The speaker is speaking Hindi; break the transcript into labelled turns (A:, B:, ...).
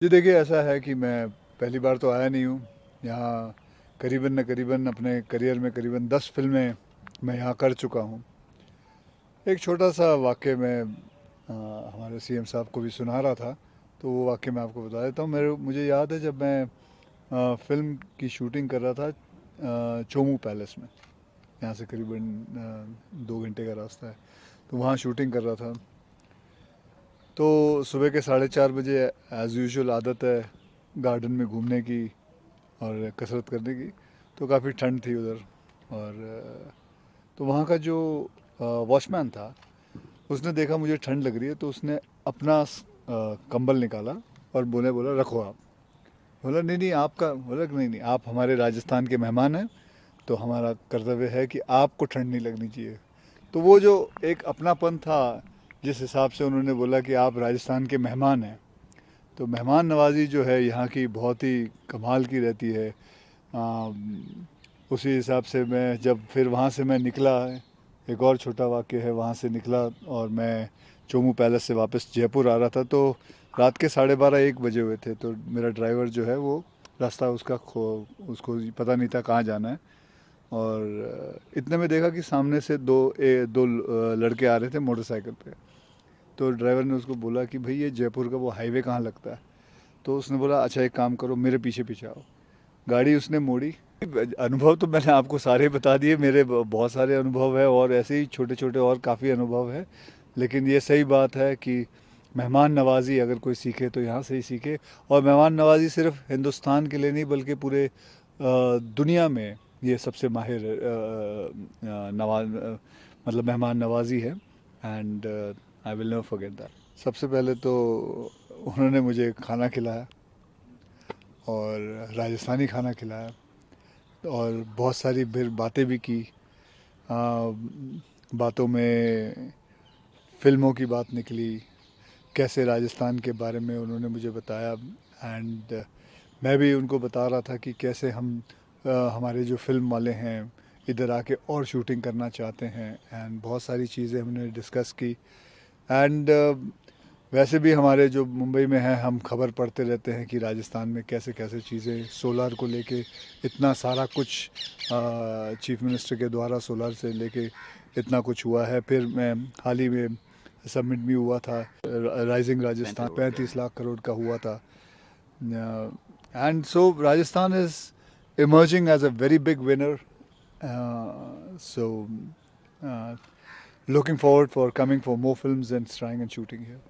A: जी देखिए, ऐसा है कि मैं पहली बार तो आया नहीं हूँ यहाँ। करीबन न करीबन अपने करियर में करीबन 10 फिल्में मैं यहाँ कर चुका हूँ। एक छोटा सा वाक़या मैं हमारे सीएम साहब को भी सुना रहा था, तो वो वाक़या मैं आपको बता देता हूँ। मुझे याद है जब मैं फ़िल्म की शूटिंग कर रहा था चोमू पैलेस में। यहाँ से करीबन 2 घंटे का रास्ता है, तो वहाँ शूटिंग कर रहा था। तो सुबह के 4:30 बजे एज़ यूजुअल आदत है गार्डन में घूमने की और कसरत करने की। तो काफ़ी ठंड थी उधर, और तो वहाँ का जो वॉचमैन था, उसने देखा मुझे ठंड लग रही है, तो उसने अपना कंबल निकाला और बोला रखो आप। बोला नहीं नहीं आपका, बोला नहीं नहीं आप हमारे राजस्थान के मेहमान हैं, तो हमारा कर्तव्य है कि आपको ठंड नहीं लगनी चाहिए। तो वो जो एक अपनापन था, जिस हिसाब से उन्होंने बोला कि आप राजस्थान के मेहमान हैं, तो मेहमान नवाजी जो है यहाँ की बहुत ही कमाल की रहती है। उसी हिसाब से मैं जब फिर वहाँ से मैं निकला, एक और छोटा वाक़या है, वहाँ से निकला और मैं चोमू पैलेस से वापस जयपुर आ रहा था, तो रात के 12:30-1 बजे हुए थे। तो मेरा ड्राइवर जो है वो रास्ता उसका खो उसको पता नहीं था कहाँ जाना है। और इतने में देखा कि सामने से दो लड़के आ रहे थे मोटरसाइकिल पे। तो ड्राइवर ने उसको बोला कि भाई ये जयपुर का वो हाईवे कहाँ लगता है। तो उसने बोला अच्छा एक काम करो, मेरे पीछे पीछे आओ। गाड़ी उसने मोड़ी। अनुभव तो मैंने आपको सारे बता दिए, मेरे बहुत सारे अनुभव है और ऐसे ही छोटे छोटे और काफ़ी अनुभव है। लेकिन ये सही बात है कि मेहमान नवाजी अगर कोई सीखे तो यहाँ से ही सीखे। और मेहमान नवाजी सिर्फ हिंदुस्तान के लिए नहीं बल्कि पूरे दुनिया में ये सबसे माहिर मतलब मेहमान नवाजी है। And I will never forget that. सबसे पहले तो उन्होंने मुझे खाना खिलाया, और राजस्थानी खाना खिलाया, और बहुत सारी फिर बातें भी की। आ, बातों में फिल्मों की बात निकली, कैसे राजस्थान के बारे में उन्होंने मुझे बताया। एंड मैं भी उनको बता रहा था कि कैसे हम हमारे जो फिल्म वाले हैं इधर आके और शूटिंग करना चाहते हैं। एंड बहुत सारी चीज़ें हमने डिस्कस की। एंड वैसे भी हमारे जो मुंबई में हैं, हम खबर पढ़ते रहते हैं कि राजस्थान में कैसे कैसे चीज़ें सोलर को लेके इतना सारा कुछ चीफ मिनिस्टर के द्वारा सोलर से लेके इतना कुछ हुआ है। फिर मैं हाल ही में सबमिट भी हुआ था राइजिंग राजस्थान, 35 लाख करोड़ का हुआ था। And so Rajasthan is emerging as a very big winner. So looking forward for coming for more films and trying and shooting here.